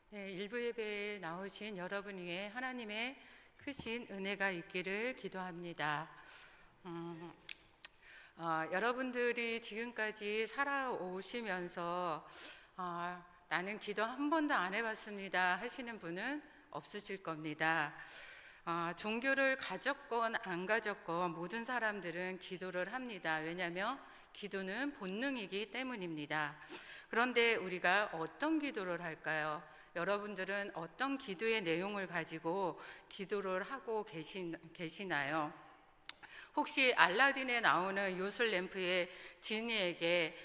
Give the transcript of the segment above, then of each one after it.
네, 일부 예배에 나오신 여러분 위에 하나님의 크신 은혜가 있기를 기도합니다. 여러분들이 지금까지 살아오시면서 나는 기도 한 번도 안 해봤습니다 하시는 분은 없으실 겁니다. 종교를 가졌건 안 가졌건 모든 사람들은 기도를 합니다. 왜냐하면 기도는 본능이기 때문입니다. 그런데 우리가 어떤 기도를 할까요? 여러분들은 어떤 기도의 내용을 가지고 기도를 하고 계시나요? 혹시 알라딘에 나오는 요술 램프의 지니에게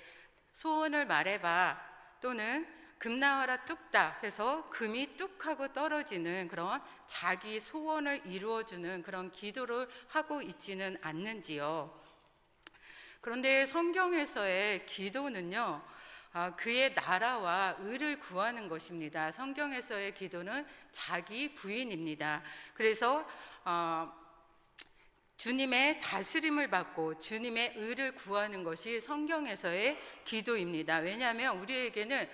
소원을 말해봐 또는 금 나와라 뚝딱 해서 금이 뚝 하고 떨어지는 그런 자기 소원을 이루어주는 그런 기도를 하고 있지는 않는지요? 그런데 성경에서의 기도는요, 그의 나라와 의를 구하는 것입니다. 성경에서의 기도는 자기 부인입니다. 그래서 주님의 다스림을 받고 주님의 의를 구하는 것이 성경에서의 기도입니다. 왜냐하면 우리에게는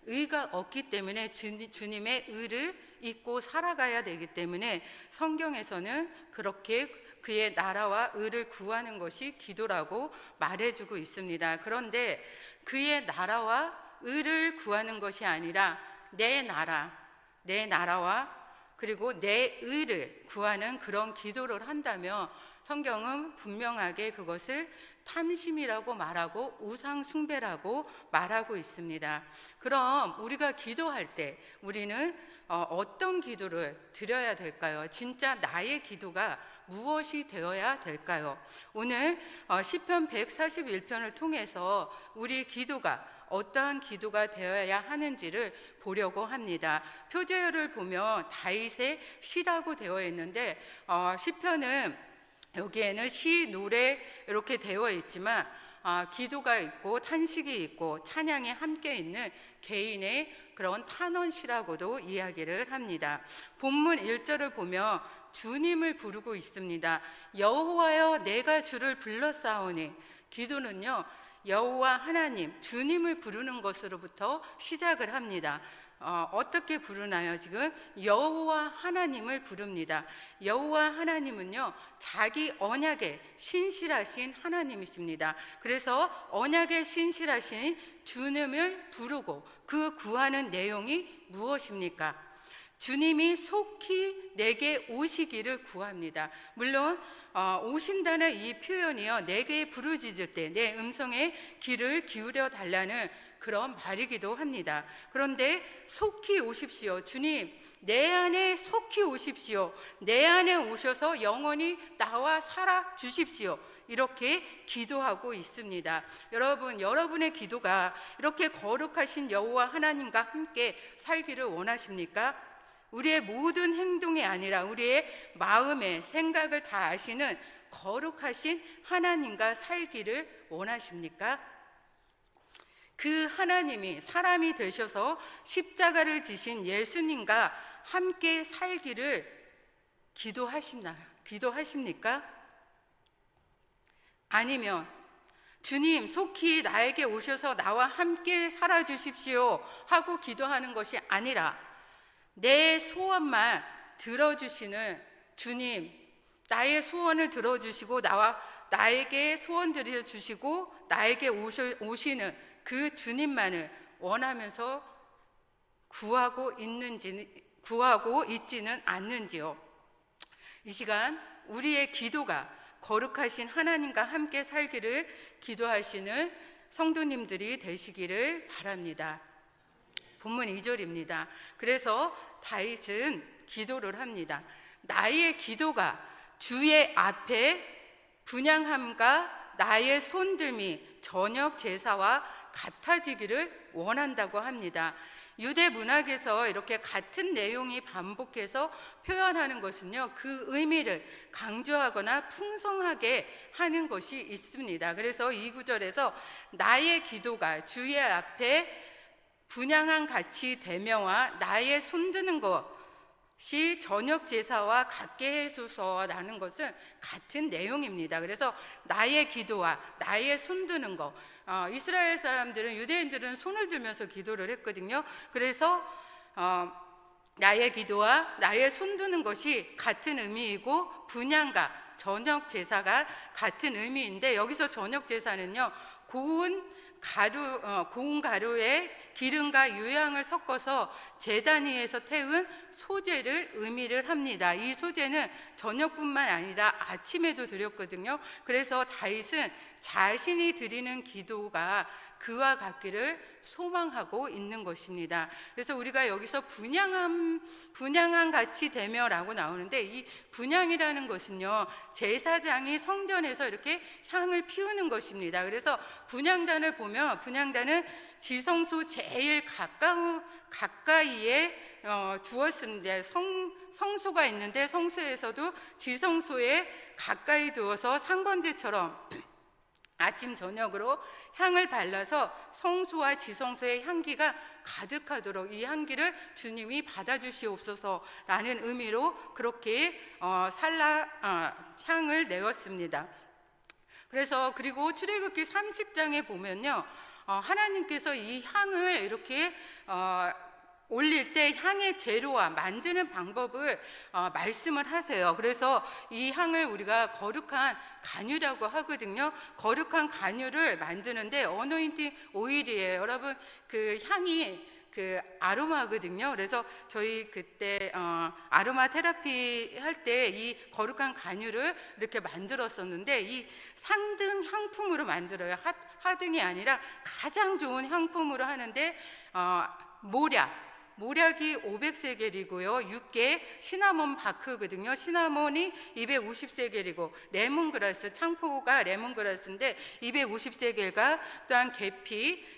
의가 없기 때문에 주님의 의를 잊고 살아가야 되기 때문에 성경에서는 그렇게 그의 나라와 의를 구하는 것이 기도라고 말해주고 있습니다. 그런데 그의 나라와 의를 구하는 것이 아니라 내 나라와 그리고 내 의를 구하는 그런 기도를 한다면 성경은 분명하게 그것을 탐심이라고 말하고 우상 숭배라고 말하고 있습니다. 그럼 우리가 기도할 때 우리는 어떤 기도를 드려야 될까요? 진짜 나의 기도가 무엇이 되어야 될까요? 오늘 시편 141편을 통해서 우리 기도가 어떠한 기도가 되어야 하는지를 보려고 합니다. 표제어를 보면 다윗의 시라고 되어 있는데 시편은 여기에는 시, 노래 이렇게 되어 있지만 기도가 있고 탄식이 있고 찬양이 함께 있는 개인의 그런 탄원시라고도 이야기를 합니다. 본문 1절을 보면 주님을 부르고 있습니다. 여호와여 내가 주를 불렀사오니. 기도는요 여호와 하나님 주님을 부르는 것으로부터 시작을 합니다. 어떻게 부르나요? 지금 여호와 하나님을 부릅니다. 여호와 하나님은요 자기 언약에 신실하신 하나님이십니다. 그래서 언약에 신실하신 주님을 부르고 그 구하는 내용이 무엇입니까? 주님이 속히 내게 오시기를 구합니다. 물론 오신다는 이 표현이요 내게 부르짖을 때 내 음성에 귀를 기울여 달라는 그런 말이기도 합니다. 그런데 속히 오십시오. 주님 내 안에 속히 오십시오. 내 안에 오셔서 영원히 나와 살아 주십시오. 이렇게 기도하고 있습니다. 여러분의 기도가 이렇게 거룩하신 여호와 하나님과 함께 살기를 원하십니까? 우리의 모든 행동이 아니라 우리의 마음의 생각을 다 아시는 거룩하신 하나님과 살기를 원하십니까? 그 하나님이 사람이 되셔서 십자가를 지신 예수님과 함께 살기를 기도하십니까? 아니면 주님 속히 나에게 오셔서 나와 함께 살아주십시오 하고 기도하는 것이 아니라 내 소원만 들어주시는 주님, 나의 소원을 들어주시고 나에게 소원 들려주시고 나에게 오시는 그 주님만을 원하면서 구하고 있지는 않는지요? 이 시간 우리의 기도가 거룩하신 하나님과 함께 살기를 기도하시는 성도님들이 되시기를 바랍니다. 본문 2절입니다. 그래서 다윗은 기도를 합니다. 나의 기도가 주의 앞에 분향함과 나의 손들미 저녁 제사와 같아지기를 원한다고 합니다. 유대 문학에서 이렇게 같은 내용이 반복해서 표현하는 것은요 그 의미를 강조하거나 풍성하게 하는 것이 있습니다. 그래서 이 구절에서 나의 기도가 주의 앞에 분향한 같이 되며와 나의 손드는 것이 저녁 제사와 같게 해소서라는 것은 같은 내용입니다. 그래서 나의 기도와 나의 손드는 것, 이스라엘 사람들은 유대인들은 손을 들면서 기도를 했거든요. 그래서 나의 기도와 나의 손드는 것이 같은 의미이고 분향과 저녁 제사가 같은 의미인데, 여기서 저녁 제사는요, 고운 가루에 기름과 유향을 섞어서 제단 위에서 태운 소제를 의미를 합니다. 이 소제는 저녁뿐만 아니라 아침에도 드렸거든요. 그래서 다윗은 자신이 드리는 기도가 그와 같기를 소망하고 있는 것입니다. 그래서 우리가 여기서 분향한 같이 되며라고 나오는데, 이 분향이라는 것은요, 제사장이 성전에서 이렇게 향을 피우는 것입니다. 그래서 분향단을 보면, 분향단은 지성소 제일 가까이에 두었습니다. 성소가 있는데 성소에서도 지성소에 가까이 두어서 상번제처럼 아침 저녁으로 향을 발라서 성소와 지성소의 향기가 가득하도록 이 향기를 주님이 받아주시옵소서라는 의미로 그렇게 향을 내었습니다. 그래서 그리고 출애굽기 30장에 보면요, 하나님께서 이 향을 이렇게 올릴 때 향의 재료와 만드는 방법을 말씀을 하세요. 그래서 이 향을 우리가 거룩한 간유라고 하거든요. 거룩한 간유를 만드는데 어노인팅 오일이에요. 여러분, 그 향이 그 아로마거든요. 그래서 저희 그때 아로마 테라피 할 때 이 거룩한 간유를 이렇게 만들었었는데, 이 상등 향품으로 만들어요. 하등이 아니라 가장 좋은 향품으로 하는데, 모략이 500세겔이고요. 6개 시나몬 바크거든요. 시나몬이 250세겔이고, 레몬그라스, 창포가 레몬그라스인데 250세겔과 또한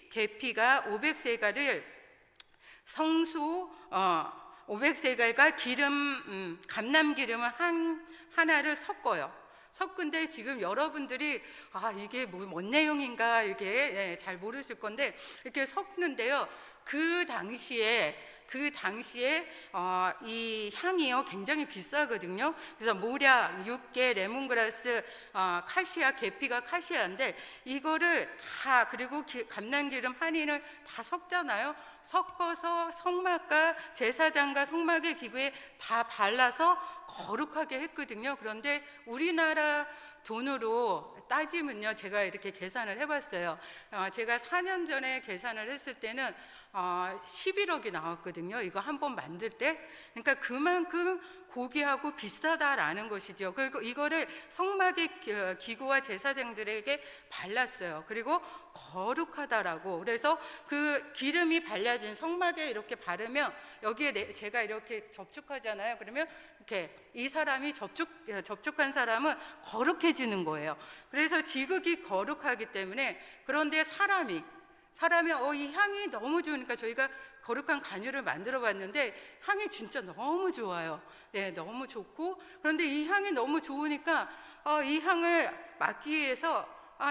계피가 500세겔을 성수 500세겔과 기름, 감람기름을 하나를 섞어요. 섞은데 지금 여러분들이 이게 뭔 내용인가 이렇게 잘 모르실 건데, 이렇게 섞는데요, 그 당시에 이 향이요 굉장히 비싸거든요. 그래서 모략, 육개, 레몬그라스, 카시아, 계피가 카시아인데 이거를 다, 그리고 감람기름 한인을 다 섞잖아요. 섞어서 성막과 제사장과 성막의 기구에 다 발라서 거룩하게 했거든요. 그런데 우리나라 돈으로 따지면요, 제가 이렇게 계산을 해봤어요. 제가 4년 전에 계산을 했을 때는 11억이 나왔거든요. 이거 한 번 만들 때. 그러니까 그만큼 고귀하고 비싸다라는 것이죠. 그리고 이거를 성막의 기구와 제사장들에게 발랐어요. 그리고 거룩하다라고. 그래서 그 기름이 발라진 성막에 이렇게 바르면, 여기에 제가 이렇게 접촉하잖아요. 그러면 이렇게 이 사람이 접촉한 사람은 거룩해지는 거예요. 그래서 지극히 거룩하기 때문에. 그런데 사람이 이 향이 너무 좋으니까 저희가 거룩한 간유를 만들어 봤는데 향이 진짜 너무 좋아요. 네, 너무 좋고, 그런데 이 향이 너무 좋으니까 이 향을 맡기 위해서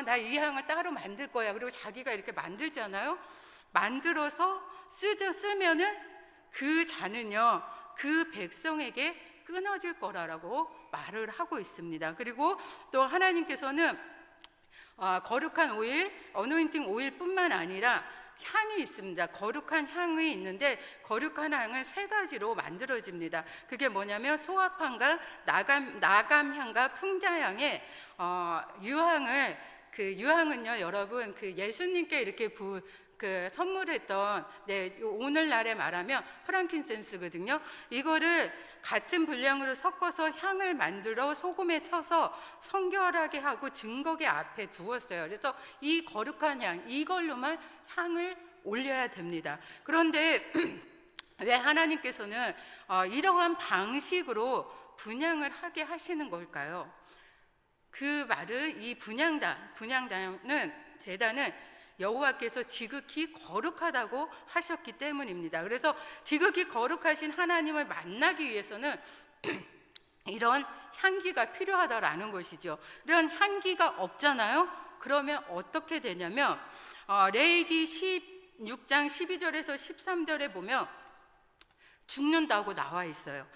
나 이 향을 따로 만들 거야. 그리고 자기가 이렇게 만들잖아요. 만들어서 쓰면은 그 잔은요, 그 백성에게 끊어질 거라고 말을 하고 있습니다. 그리고 또 하나님께서는 거룩한 오일, 어노인팅 오일뿐만 아니라 향이 있습니다. 거룩한 향이 있는데, 거룩한 향은 3가지로 만들어집니다. 그게 뭐냐면 소합향과 나감향과 풍자향의 유향은요, 여러분, 그 예수님께 이렇게 선물했던, 오늘날에 말하면 프랑킨센스거든요. 이거를 같은 분량으로 섞어서 향을 만들어 소금에 쳐서 성결하게 하고 증거계 앞에 두었어요. 그래서 이 거룩한 향, 이걸로만 향을 올려야 됩니다. 그런데 왜 하나님께서는 이러한 방식으로 분향을 하게 하시는 걸까요? 그 말은, 이 분향단은, 제단은 여호와께서 지극히 거룩하다고 하셨기 때문입니다. 그래서 지극히 거룩하신 하나님을 만나기 위해서는 이런 향기가 필요하다라는 것이죠. 이런 향기가 없잖아요. 그러면 어떻게 되냐면 레위기 16장 12절에서 13절에 보면 죽는다고 나와 있어요.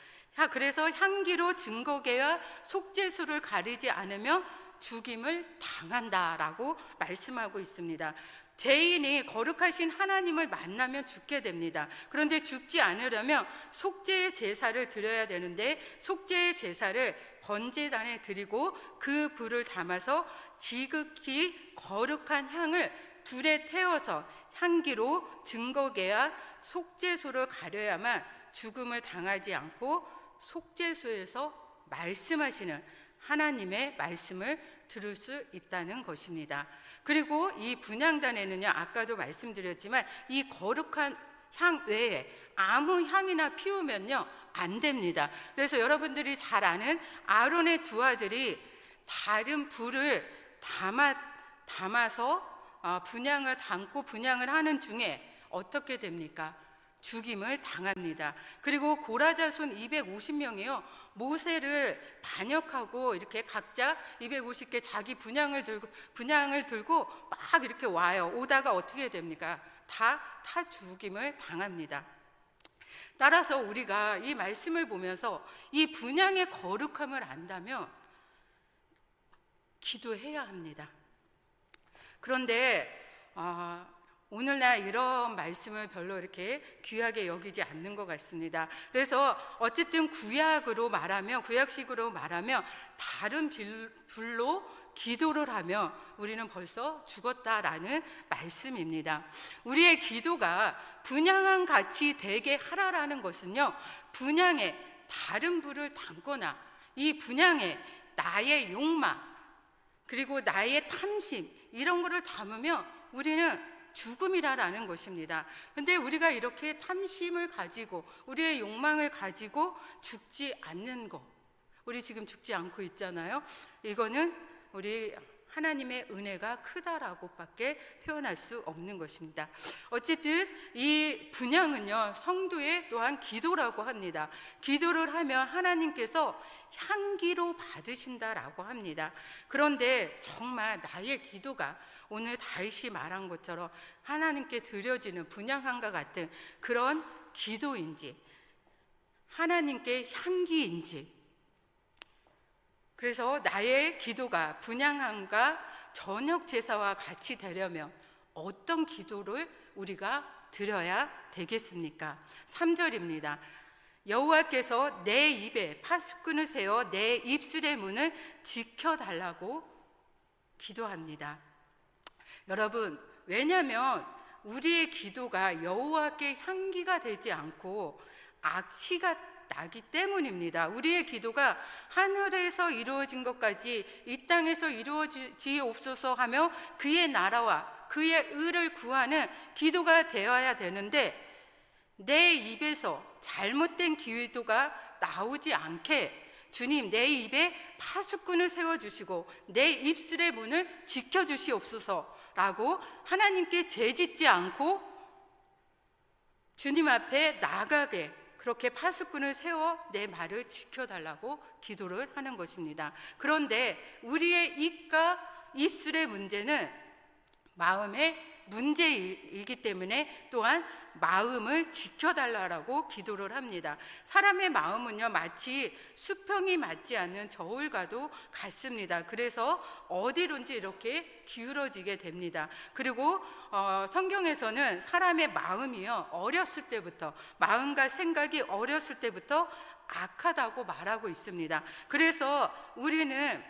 그래서 향기로 증거계와 속죄수를 가리지 않으며 죽임을 당한다라고 말씀하고 있습니다. 죄인이 거룩하신 하나님을 만나면 죽게 됩니다. 그런데 죽지 않으려면 속죄의 제사를 드려야 되는데, 속죄의 제사를 번제단에 드리고 그 불을 담아서 지극히 거룩한 향을 불에 태워서 향기로 증거계와 속죄소로 가려야만 죽음을 당하지 않고 속죄소에서 말씀하시는 하나님의 말씀을 들을 수 있다는 것입니다. 그리고 이 분향단에는요, 아까도 말씀드렸지만 이 거룩한 향 외에 아무 향이나 피우면요 안 됩니다. 그래서 여러분들이 잘 아는 아론의 두 아들이 다른 불을 담아서 분향을 담고 분향을 하는 중에 어떻게 됩니까? 죽임을 당합니다. 그리고 고라자손 250명이요 모세를 반역하고 이렇게 각자 250개 자기 분향을 들고 막 이렇게 와요. 오다가 어떻게 됩니까? 다 죽임을 당합니다. 따라서 우리가 이 말씀을 보면서 이 분향의 거룩함을 안다면 기도해야 합니다. 그런데 오늘날 이런 말씀을 별로 이렇게 귀하게 여기지 않는 것 같습니다. 그래서 어쨌든 구약식으로 말하면 다른 불로 기도를 하면 우리는 벌써 죽었다라는 말씀입니다. 우리의 기도가 분향한 같이 되게 하라라는 것은요, 분향에 다른 불을 담거나 이 분향에 나의 욕망 그리고 나의 탐심 이런 거를 담으면 우리는 죽음이라는 것입니다. 근데 우리가 이렇게 탐심을 가지고 우리의 욕망을 가지고 죽지 않는 것, 우리 지금 죽지 않고 있잖아요. 이거는 우리 하나님의 은혜가 크다라고 밖에 표현할 수 없는 것입니다. 어쨌든 이 분향은요 성도의 또한 기도라고 합니다. 기도를 하면 하나님께서 향기로 받으신다라고 합니다. 그런데 정말 나의 기도가 오늘 다윗이 말한 것처럼 하나님께 드려지는 분향함과 같은 그런 기도인지 하나님께 향기인지, 그래서 나의 기도가 분향함과 저녁 제사와 같이 되려면 어떤 기도를 우리가 드려야 되겠습니까? 3절입니다. 여호와께서 내 입에 파수꾼을 세워 내 입술의 문을 지켜달라고 기도합니다. 여러분, 왜냐하면 우리의 기도가 여호와께 향기가 되지 않고 악취가 나기 때문입니다. 우리의 기도가 하늘에서 이루어진 것까지 이 땅에서 이루어지옵소서 하며 그의 나라와 그의 의를 구하는 기도가 되어야 되는데, 내 입에서 잘못된 기도가 나오지 않게 주님 내 입에 파수꾼을 세워주시고 내 입술의 문을 지켜주시옵소서라고 하나님께 죄짓지 않고 주님 앞에 나가게 그렇게 파수꾼을 세워 내 말을 지켜달라고 기도를 하는 것입니다. 그런데 우리의 입과 입술의 문제는 마음의 문제이기 때문에 또한 마음을 지켜달라고 기도를 합니다. 사람의 마음은요 마치 수평이 맞지 않는 저울과도 같습니다. 그래서 어디론지 이렇게 기울어지게 됩니다. 그리고 성경에서는 사람의 마음이요 어렸을 때부터, 마음과 생각이 어렸을 때부터 악하다고 말하고 있습니다. 그래서 우리는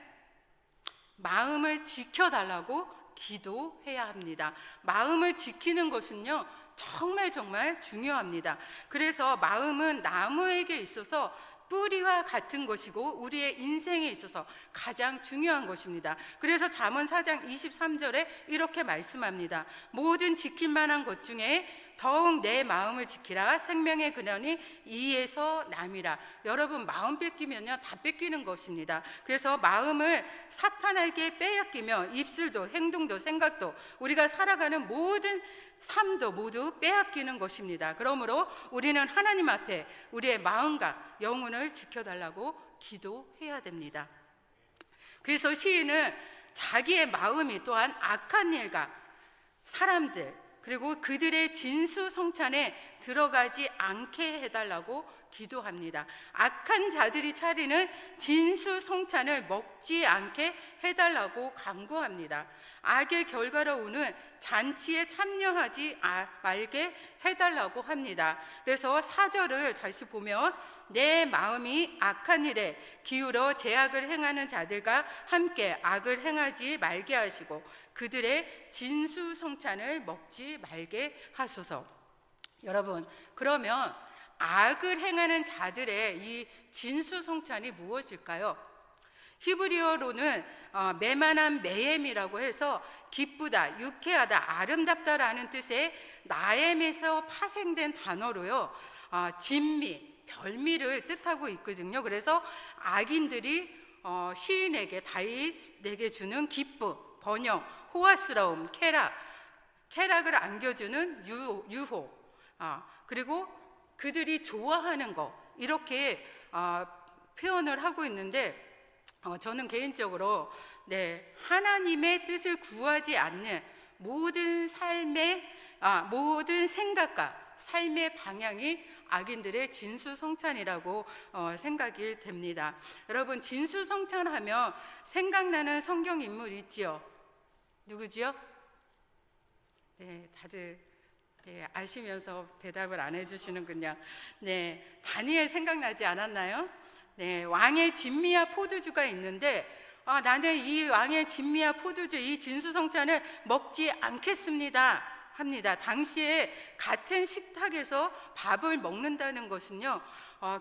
마음을 지켜달라고 기도해야 합니다. 마음을 지키는 것은요 정말 중요합니다. 그래서 마음은 나무에게 있어서 뿌리와 같은 것이고 우리의 인생에 있어서 가장 중요한 것입니다. 그래서 잠언 4장 23절에 이렇게 말씀합니다. 모든 지킬 만한 것 중에 더욱 내 마음을 지키라. 생명의 근원이 이에서 남이라. 여러분, 마음 뺏기면요 다 뺏기는 것입니다. 그래서 마음을 사탄에게 빼앗기며 입술도 행동도 생각도 우리가 살아가는 모든 삶도 모두 빼앗기는 것입니다. 그러므로 우리는 하나님 앞에 우리의 마음과 영혼을 지켜달라고 기도해야 됩니다. 그래서 시인은 자기의 마음이 또한 악한 일과 사람들 그리고 그들의 진수성찬에 들어가지 않게 해달라고 기도합니다. 악한 자들이 차리는 진수성찬을 먹지 않게 해달라고 간구합니다. 악의 결과로 오는 잔치에 참여하지 말게 해달라고 합니다. 그래서 4절을 다시 보면 내 마음이 악한 일에 기울어 제악을 행하는 자들과 함께 악을 행하지 말게 하시고 그들의 진수성찬을 먹지 말게 하소서. 여러분, 그러면 악을 행하는 자들의 이 진수성찬이 무엇일까요? 히브리어로는 메만한 메엠이라고 해서 기쁘다, 유쾌하다, 아름답다라는 뜻의 나엠에서 파생된 단어로요, 진미, 별미를 뜻하고 있거든요. 그래서 악인들이 시인에게, 다윗에게 주는 기쁨, 번영, 호화스러움, 쾌락을 안겨주는 유호, 그리고 그들이 좋아하는 것, 이렇게 표현을 하고 있는데, 저는 개인적으로 하나님의 뜻을 구하지 않는 모든 모든 생각과 삶의 방향이 악인들의 진수성찬이라고 생각이 됩니다. 여러분, 진수성찬하면 생각나는 성경 인물 있지요? 누구지요? 네, 다들 아시면서 대답을 안 해주시는군요. 네, 다니엘 생각나지 않았나요? 네, 왕의 진미와 포도주가 있는데 나는 이 왕의 진미와 포도주, 이 진수성찬을 먹지 않겠습니다 합니다. 당시에 같은 식탁에서 밥을 먹는다는 것은요,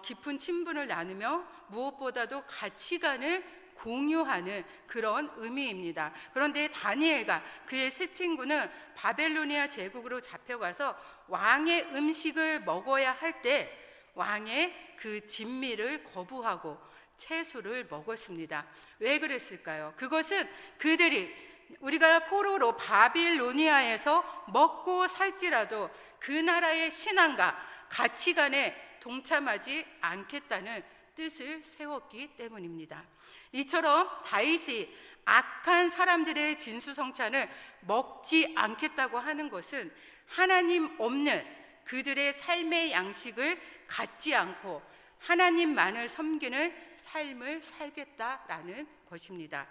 깊은 친분을 나누며 무엇보다도 가치관을 공유하는 그런 의미입니다. 그런데 다니엘과 그의 세 친구는 바벨로니아 제국으로 잡혀가서 왕의 음식을 먹어야 할 때 왕의 그 진미를 거부하고 채소를 먹었습니다. 왜 그랬을까요? 그것은 그들이 우리가 포로로 바빌로니아에서 먹고 살지라도 그 나라의 신앙과 가치관에 동참하지 않겠다는 뜻을 세웠기 때문입니다. 이처럼 다윗이 악한 사람들의 진수성찬을 먹지 않겠다고 하는 것은 하나님 없는 그들의 삶의 양식을 갖지 않고 하나님만을 섬기는 삶을 살겠다라는 것입니다.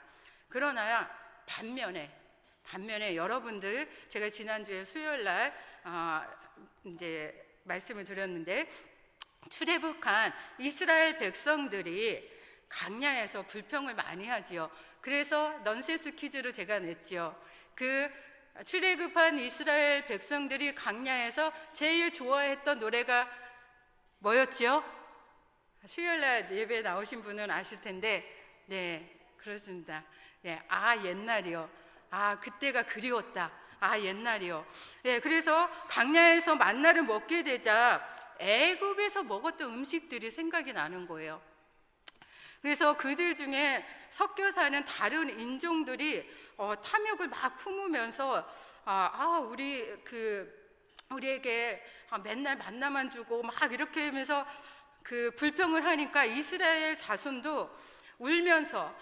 그러나 반면에 여러분들, 제가 지난주에 수요일날 이제 말씀을 드렸는데, 출애굽한 이스라엘 백성들이 광야에서 불평을 많이 하지요. 그래서 넌센스 퀴즈를 제가 냈지요. 그 출애굽한 이스라엘 백성들이 광야에서 제일 좋아했던 노래가 뭐였지요? 수요일날 예배 나오신 분은 아실 텐데, 네, 그렇습니다. 네, 옛날이요. 그때가 그리웠다. 옛날이요. 네, 그래서 광야에서 만나를 먹게 되자 애굽에서 먹었던 음식들이 생각이 나는 거예요. 그래서 그들 중에 섞여 사는 다른 인종들이 탐욕을 막 품으면서 우리에게 맨날 만나만 주고 막 이렇게 하면서 그 불평을 하니까 이스라엘 자손도 울면서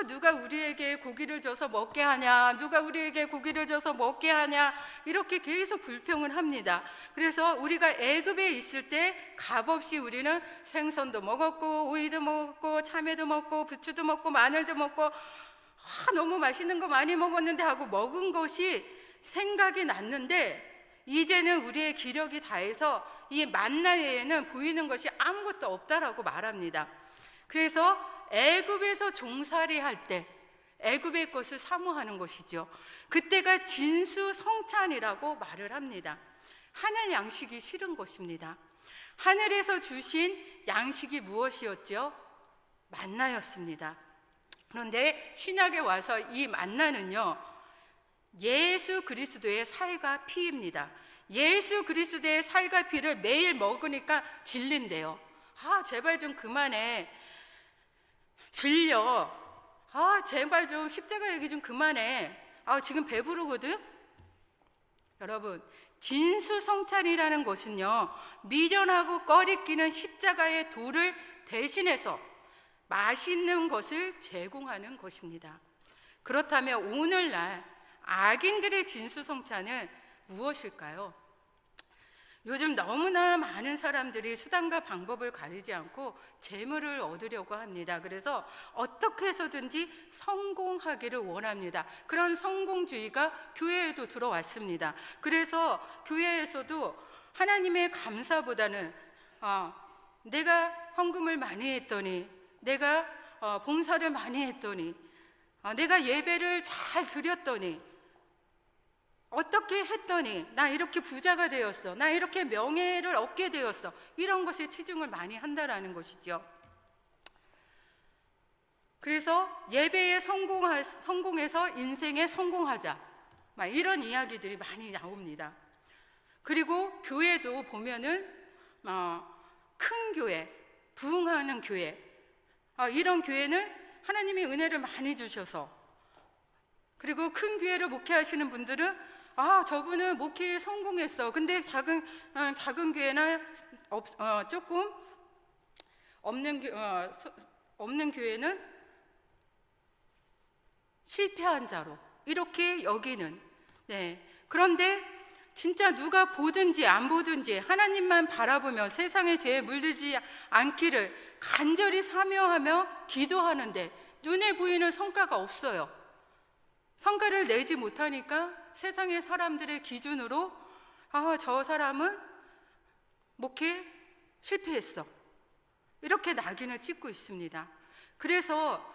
누가 우리에게 고기를 줘서 먹게 하냐, 누가 우리에게 고기를 줘서 먹게 하냐, 이렇게 계속 불평을 합니다. 그래서 우리가 애굽에 있을 때 값없이 우리는 생선도 먹었고 오이도 먹었고 참외도 먹고 부추도 먹고 마늘도 먹고 너무 맛있는 거 많이 먹었는데 하고 먹은 것이 생각이 났는데, 이제는 우리의 기력이 다해서 이 만나 외에는 보이는 것이 아무것도 없다라고 말합니다. 그래서 애굽에서 종살이 할 때 애굽의 것을 사모하는 것이죠. 그때가 진수성찬이라고 말을 합니다. 하늘 양식이 싫은 것입니다. 하늘에서 주신 양식이 무엇이었죠? 만나였습니다. 그런데 신약에 와서 이 만나는요, 예수 그리스도의 살과 피입니다. 예수 그리스도의 살과 피를 매일 먹으니까 질린대요. 제발 좀 그만해. 질려. 제발 좀 십자가 얘기 좀 그만해. 지금 배부르거든. 여러분, 진수성찬이라는 것은요, 미련하고 꺼리끼는 십자가의 돌을 대신해서 맛있는 것을 제공하는 것입니다. 그렇다면 오늘날 악인들의 진수성찬은 무엇일까요? 요즘 너무나 많은 사람들이 수단과 방법을 가리지 않고 재물을 얻으려고 합니다. 그래서 어떻게 해서든지 성공하기를 원합니다. 그런 성공주의가 교회에도 들어왔습니다. 그래서 교회에서도 하나님의 감사보다는 내가 헌금을 많이 했더니, 내가 봉사를 많이 했더니, 내가 예배를 잘 드렸더니, 어떻게 했더니 나 이렇게 부자가 되었어, 나 이렇게 명예를 얻게 되었어, 이런 것에 치중을 많이 한다라는 것이죠. 그래서 예배에 성공해서 인생에 성공하자, 막 이런 이야기들이 많이 나옵니다. 그리고 교회도 보면은 큰 교회, 부흥하는 교회, 이런 교회는 하나님이 은혜를 많이 주셔서, 그리고 큰 교회를 목회하시는 분들은 저분은 목회에 성공했어. 근데 작은 교회나 조금 없는 교회는 실패한 자로 이렇게 여기는. 그런데 진짜 누가 보든지 안 보든지 하나님만 바라보며 세상의 죄에 물들지 않기를 간절히 사명하며 기도하는데 눈에 보이는 성과가 없어요. 성과를 내지 못하니까 세상의 사람들의 기준으로 저 사람은 목회 실패했어, 이렇게 낙인을 찍고 있습니다. 그래서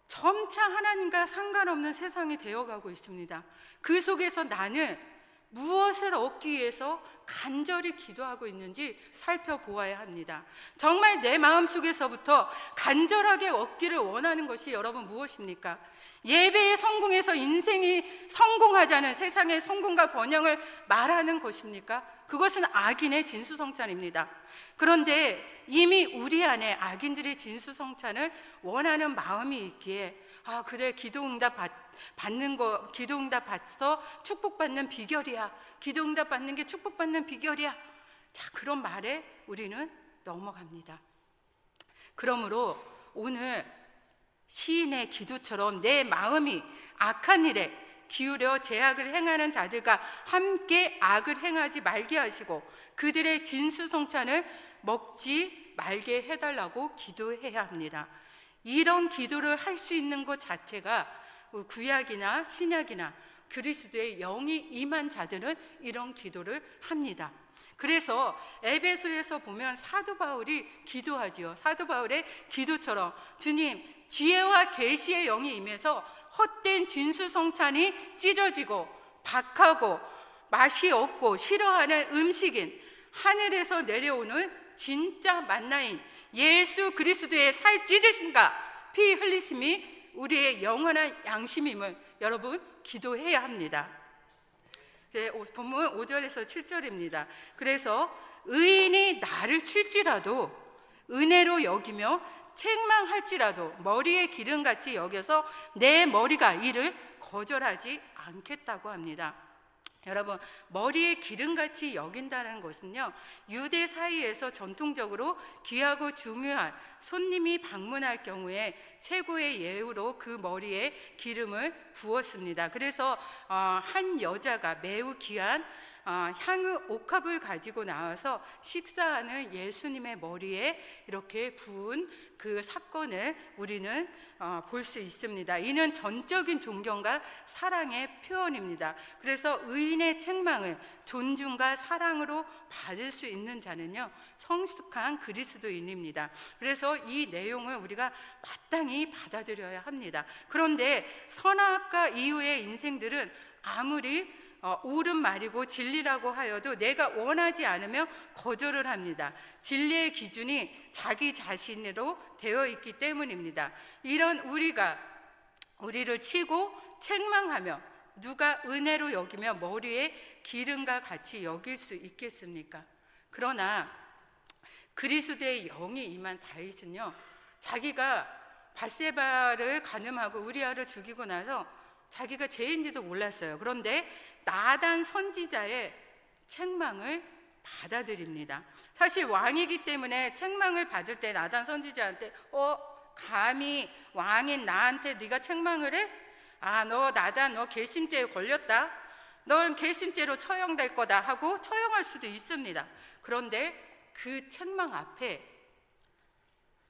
점차 하나님과 상관없는 세상이 되어가고 있습니다. 그 속에서 나는 무엇을 얻기 위해서 간절히 기도하고 있는지 살펴보아야 합니다. 정말 내 마음속에서부터 간절하게 얻기를 원하는 것이 여러분 무엇입니까? 예배에 성공해서 인생이 성공하자는 세상의 성공과 번영을 말하는 것입니까? 그것은 악인의 진수성찬입니다. 그런데 이미 우리 안에 악인들의 진수성찬을 원하는 마음이 있기에 그래, 기도응답 받아서 축복받는 비결이야, 기도응답 받는 게 축복받는 비결이야, 그런 말에 우리는 넘어갑니다. 그러므로 오늘 시인의 기도처럼 내 마음이 악한 일에 기울여 죄악을 행하는 자들과 함께 악을 행하지 말게 하시고 그들의 진수성찬을 먹지 말게 해달라고 기도해야 합니다. 이런 기도를 할 수 있는 것 자체가 구약이나 신약이나 그리스도의 영이 임한 자들은 이런 기도를 합니다. 그래서 에베소에서 보면 사도 바울이 기도하지요. 사도 바울의 기도처럼 주님, 지혜와 계시의 영이 임해서 헛된 진수성찬이 찢어지고 박하고 맛이 없고 싫어하는 음식인 하늘에서 내려오는 진짜 만나인 예수 그리스도의 살 찢으심과 피 흘리심이 우리의 영원한 양심임을 여러분 기도해야 합니다. 본문 5절에서 7절입니다. 그래서 의인이 나를 칠지라도 은혜로 여기며 책망할지라도 머리에 기름같이 여겨서 내 머리가 이를 거절하지 않겠다고 합니다. 여러분, 머리에 기름같이 여긴다는 것은요, 유대 사이에서 전통적으로 귀하고 중요한 손님이 방문할 경우에 최고의 예우로 그 머리에 기름을 부었습니다. 그래서 한 여자가 매우 귀한 향의 옥합을 가지고 나와서 식사하는 예수님의 머리에 이렇게 부은 그 사건을 우리는 볼 수 있습니다. 이는 전적인 존경과 사랑의 표현입니다. 그래서 의인의 책망을 존중과 사랑으로 받을 수 있는 자는요, 성숙한 그리스도인입니다. 그래서 이 내용을 우리가 마땅히 받아들여야 합니다. 그런데 선악과 이후의 인생들은 아무리 옳은 말이고 진리라고 하여도 내가 원하지 않으면 거절을 합니다. 진리의 기준이 자기 자신으로 되어 있기 때문입니다. 이런 우리를 치고 책망하며 누가 은혜로 여기며 머리에 기름과 같이 여길 수 있겠습니까? 그러나 그리스도의 영이 임한 다윗은요, 자기가 밧세바를 간음하고 우리아를 죽이고 나서 자기가 죄인지도 몰랐어요. 그런데 나단 선지자의 책망을 받아들입니다. 사실 왕이기 때문에 책망을 받을 때 나단 선지자한테 감히 왕인 나한테 네가 책망을 해? 너 나단 너 괘씸죄에 걸렸다. 넌 괘씸죄로 처형될 거다 하고 처형할 수도 있습니다. 그런데 그 책망 앞에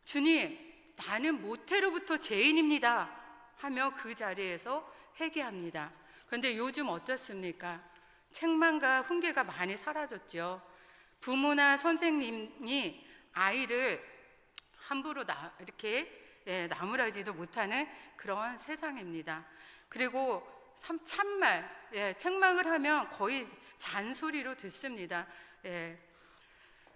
주님, 나는 모태로부터 죄인입니다 하며 그 자리에서 회개합니다. 그런데 요즘 어떻습니까? 책망과 훈계가 많이 사라졌죠. 부모나 선생님이 아이를 함부로 이렇게 나무라지도 못하는 그런 세상입니다. 그리고 참말, 책망을 하면 거의 잔소리로 듣습니다.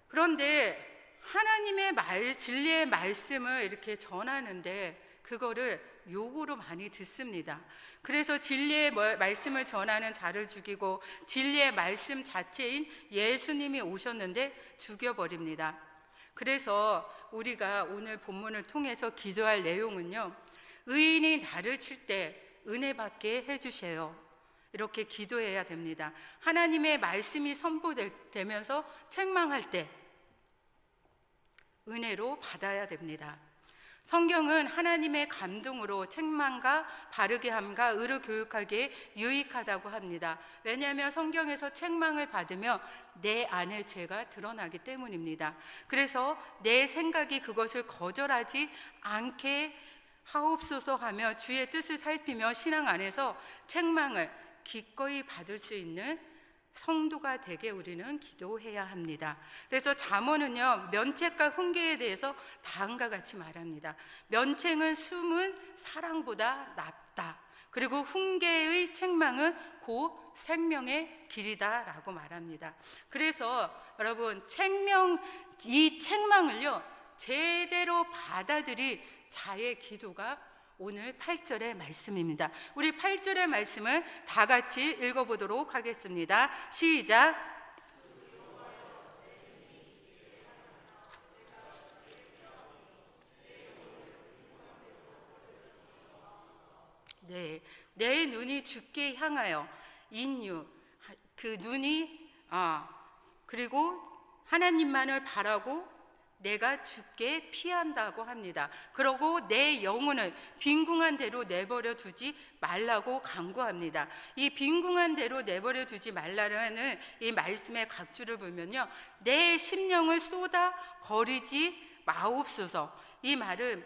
그런데 하나님의 진리의 말씀을 이렇게 전하는데 그거를 욕으로 많이 듣습니다. 그래서 진리의 말씀을 전하는 자를 죽이고 진리의 말씀 자체인 예수님이 오셨는데 죽여버립니다. 그래서 우리가 오늘 본문을 통해서 기도할 내용은요, 의인이 나를 칠 때 은혜 받게 해주세요, 이렇게 기도해야 됩니다. 하나님의 말씀이 선포되면서 책망할 때 은혜로 받아야 됩니다. 성경은 하나님의 감동으로 책망과 바르게 함과 의로 교육하기에 유익하다고 합니다. 왜냐하면 성경에서 책망을 받으며 내 안의 죄가 드러나기 때문입니다. 그래서 내 생각이 그것을 거절하지 않게 하옵소서 하며 주의 뜻을 살피며 신앙 안에서 책망을 기꺼이 받을 수 있는 성도가 되게 우리는 기도해야 합니다. 그래서 잠언은요, 면책과 훈계에 대해서 다음과 같이 말합니다. 면책은 숨은 사랑보다 낫다. 그리고 훈계의 책망은 곧 생명의 길이다 라고 말합니다. 그래서 여러분, 이 책망을요 제대로 받아들일 자의 기도가 오늘 8절의 말씀입니다. 우리 8절의 말씀을 다 같이 읽어보도록 하겠습니다. 시작. 네, 내 눈이 주께 향하여 인유, 그 눈이 그리고 하나님만을 바라고 내가 주께 피한다고 합니다. 그러고 내 영혼을 빈궁한 대로 내버려 두지 말라고 강구합니다. 이 빈궁한 대로 내버려 두지 말라는 이 말씀의 각주를 보면요, 내 심령을 쏟아 버리지 마옵소서. 이 말은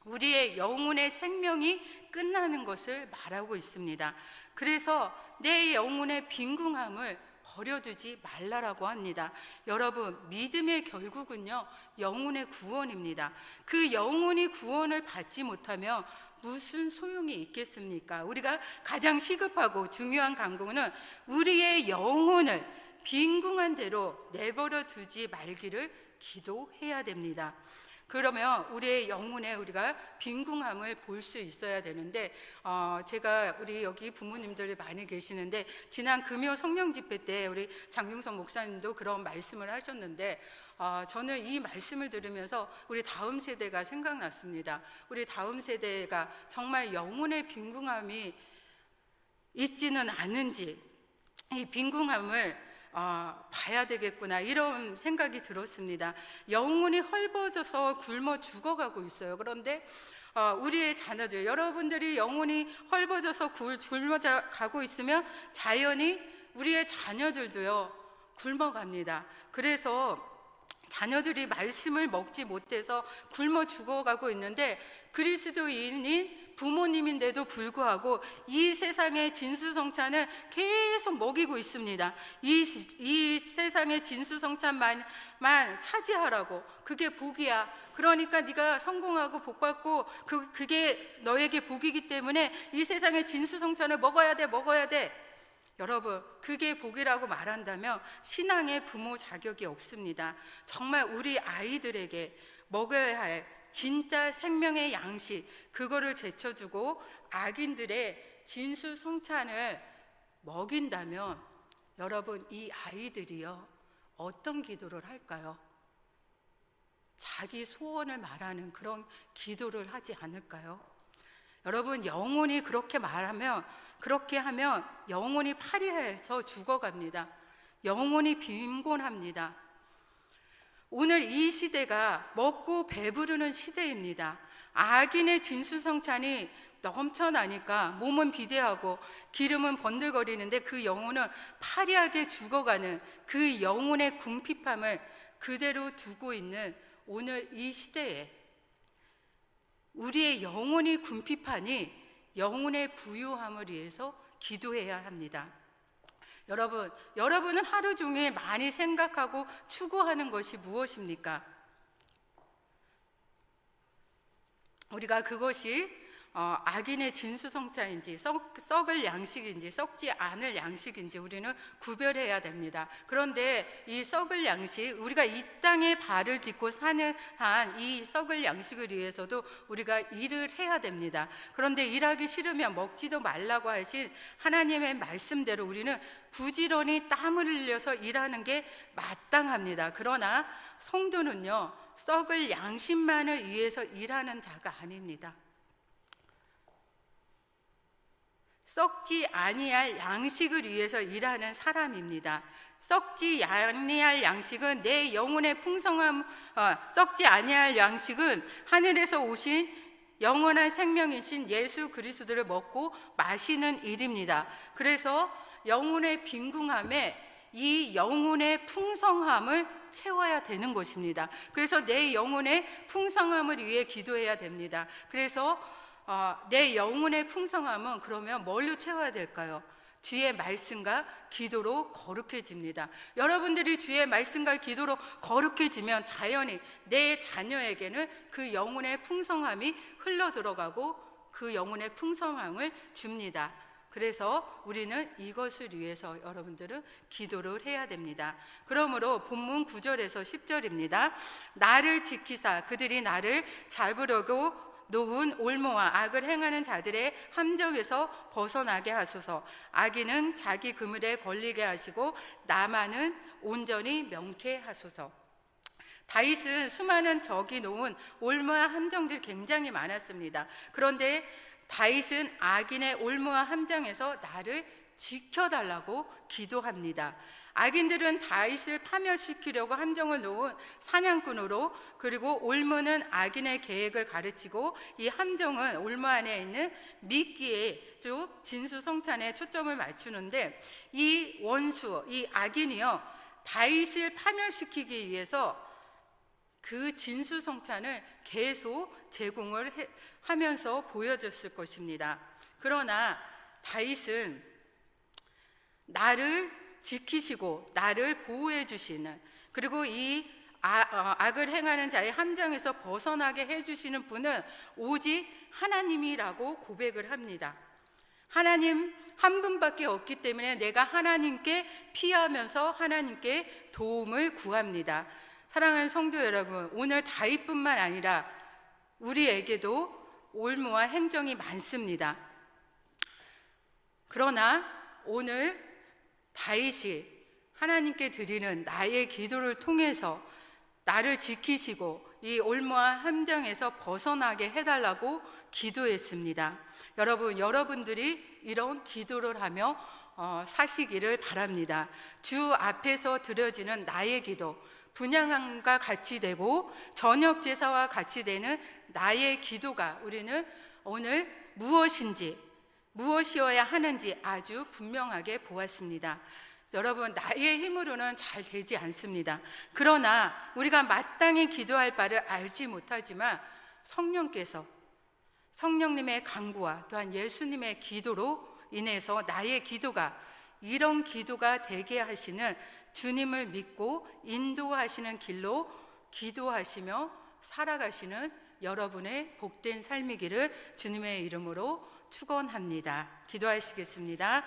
우리의 영혼의 생명이 끝나는 것을 말하고 있습니다. 그래서 내 영혼의 빈궁함을 버려두지 말라라고 합니다. 여러분, 믿음의 결국은요 영혼의 구원입니다. 그 영혼이 구원을 받지 못하면 무슨 소용이 있겠습니까? 우리가 가장 시급하고 중요한 간구는 우리의 영혼을 빈궁한 대로 내버려 두지 말기를 기도해야 됩니다. 그러면 우리의 영혼에 우리가 빈궁함을 볼 수 있어야 되는데, 제가 우리 여기 부모님들 많이 계시는데 지난 금요 성령 집회 때 우리 장용석 목사님도 그런 말씀을 하셨는데, 저는 이 말씀을 들으면서 우리 다음 세대가 생각났습니다. 우리 다음 세대가 정말 영혼의 빈궁함이 있지는 않은지, 이 빈궁함을 봐야 되겠구나, 이런 생각이 들었습니다. 영혼이 헐벗어서 굶어 죽어가고 있어요. 그런데 우리의 자녀들, 여러분들이 영혼이 헐벗어서 굶어가고 있으면 자연히 우리의 자녀들도요 굶어갑니다. 그래서 자녀들이 말씀을 먹지 못해서 굶어 죽어가고 있는데, 그리스도인인 부모님인데도 불구하고 이 세상의 진수성찬을 계속 먹이고 있습니다. 이 세상의 진수성찬만 차지하라고. 그게 복이야. 그러니까 네가 성공하고 복받고 그게 너에게 복이기 때문에 이 세상의 진수성찬을 먹어야 돼. 여러분, 그게 복이라고 말한다면 신앙의 부모 자격이 없습니다. 정말 우리 아이들에게 먹어야 할 진짜 생명의 양식, 그거를 제쳐주고 악인들의 진수성찬을 먹인다면 여러분, 이 아이들이요 어떤 기도를 할까요? 자기 소원을 말하는 그런 기도를 하지 않을까요? 여러분, 영혼이 그렇게 하면 영혼이 파리해서 죽어갑니다. 영혼이 빈곤합니다. 오늘 이 시대가 먹고 배부르는 시대입니다. 악인의 진수성찬이 넘쳐나니까 몸은 비대하고 기름은 번들거리는데 그 영혼은 파리하게 죽어가는 그 영혼의 궁핍함을 그대로 두고 있는 오늘 이 시대에 우리의 영혼이 궁핍하니 영혼의 부유함을 위해서 기도해야 합니다. 여러분은 하루 종일 많이 생각하고 추구하는 것이 무엇입니까? 우리가 그것이 악인의 진수성찬인지 썩을 양식인지 썩지 않을 양식인지 우리는 구별해야 됩니다. 그런데 이 썩을 양식, 우리가 이 땅에 발을 딛고 사는 한 이 썩을 양식을 위해서도 우리가 일을 해야 됩니다. 그런데 일하기 싫으면 먹지도 말라고 하신 하나님의 말씀대로 우리는 부지런히 땀을 흘려서 일하는 게 마땅합니다. 그러나 성도는요, 썩을 양식만을 위해서 일하는 자가 아닙니다. 썩지 아니할 양식을 위해서 일하는 사람입니다. 썩지 아니할 양식은 내 영혼의 풍성함, 썩지 아니할 양식은 하늘에서 오신 영원한 생명이신 예수 그리스도를 먹고 마시는 일입니다. 그래서 영혼의 빈궁함에 이 영혼의 풍성함을 채워야 되는 것입니다. 그래서 내 영혼의 풍성함을 위해 기도해야 됩니다. 그래서 내 영혼의 풍성함은 그러면 뭘로 채워야 될까요? 주의 말씀과 기도로 거룩해집니다. 여러분들이 주의 말씀과 기도로 거룩해지면 자연히 내 자녀에게는 그 영혼의 풍성함이 흘러들어가고 그 영혼의 풍성함을 줍니다. 그래서 우리는 이것을 위해서 여러분들은 기도를 해야 됩니다. 그러므로 본문 9절에서 10절입니다. 나를 지키사 그들이 나를 잡으려고 놓은 올무와 악을 행하는 자들의 함정에서 벗어나게 하소서. 악인은 자기 그물에 걸리게 하시고 나만은 온전히 명케 하소서. 다윗은 수많은 적이 놓은 올무와 함정들이 굉장히 많았습니다. 그런데 다윗은 악인의 올무와 함정에서 나를 지켜달라고 기도합니다. 악인들은 다윗을 파멸시키려고 함정을 놓은 사냥꾼으로, 그리고 올무는 악인의 계획을 가르치고 이 함정은 올무 안에 있는 미끼의 진수성찬에 초점을 맞추는데, 이 원수, 이 악인이요, 다윗을 파멸시키기 위해서 그 진수성찬을 계속 제공을 하면서 보여줬을 것입니다. 그러나 다윗은 나를 지키시고 나를 보호해 주시는, 그리고 이 악을 행하는 자의 함정에서 벗어나게 해주시는 분은 오직 하나님이라고 고백을 합니다. 하나님 한 분밖에 없기 때문에 내가 하나님께 피하면서 하나님께 도움을 구합니다. 사랑하는 성도 여러분, 오늘 다윗뿐만 아니라 우리에게도 올무와 행정이 많습니다. 그러나 오늘 다윗이 하나님께 드리는 나의 기도를 통해서 나를 지키시고 이 올무와 함정에서 벗어나게 해달라고 기도했습니다. 여러분들이 이런 기도를 하며 사시기를 바랍니다. 주 앞에서 드려지는 나의 기도, 분향함과 같이 되고 저녁 제사와 같이 되는 나의 기도가 우리는 오늘 무엇이어야 하는지 아주 분명하게 보았습니다. 여러분, 나의 힘으로는 잘 되지 않습니다. 그러나 우리가 마땅히 기도할 바를 알지 못하지만 성령님의 강구와 또한 예수님의 기도로 인해서 나의 기도가 이런 기도가 되게 하시는 주님을 믿고 인도하시는 길로 기도하시며 살아가시는 여러분의 복된 삶이기를 주님의 이름으로 축원합니다. 기도하시겠습니다.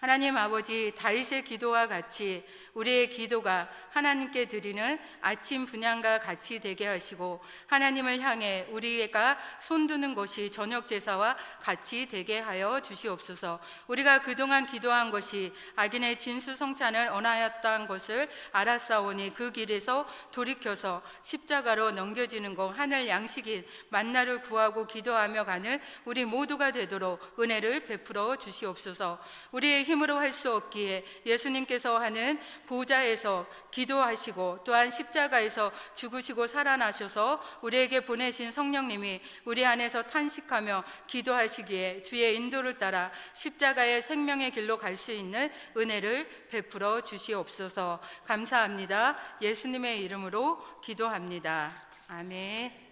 하나님 아버지, 다윗의 기도와 같이 우리의 기도가 하나님께 드리는 아침 분향과 같이 되게 하시고 하나님을 향해 우리가 손드는 것이 저녁 제사와 같이 되게 하여 주시옵소서. 우리가 그동안 기도한 것이 악인의 진수성찬을 언하였다는 것을 알았사오니 그 길에서 돌이켜서 십자가로 넘겨지는 것, 하늘 양식인 만나를 구하고 기도하며 가는 우리 모두가 되도록 은혜를 베풀어 주시옵소서. 우리의 힘으로 할 수 없기에 예수님께서 하는 보좌에서 기도하시고 또한 십자가에서 죽으시고 살아나셔서 우리에게 보내신 성령님이 우리 안에서 탄식하며 기도하시기에 주의 인도를 따라 십자가의 생명의 길로 갈 수 있는 은혜를 베풀어 주시옵소서. 감사합니다. 예수님의 이름으로 기도합니다. 아멘.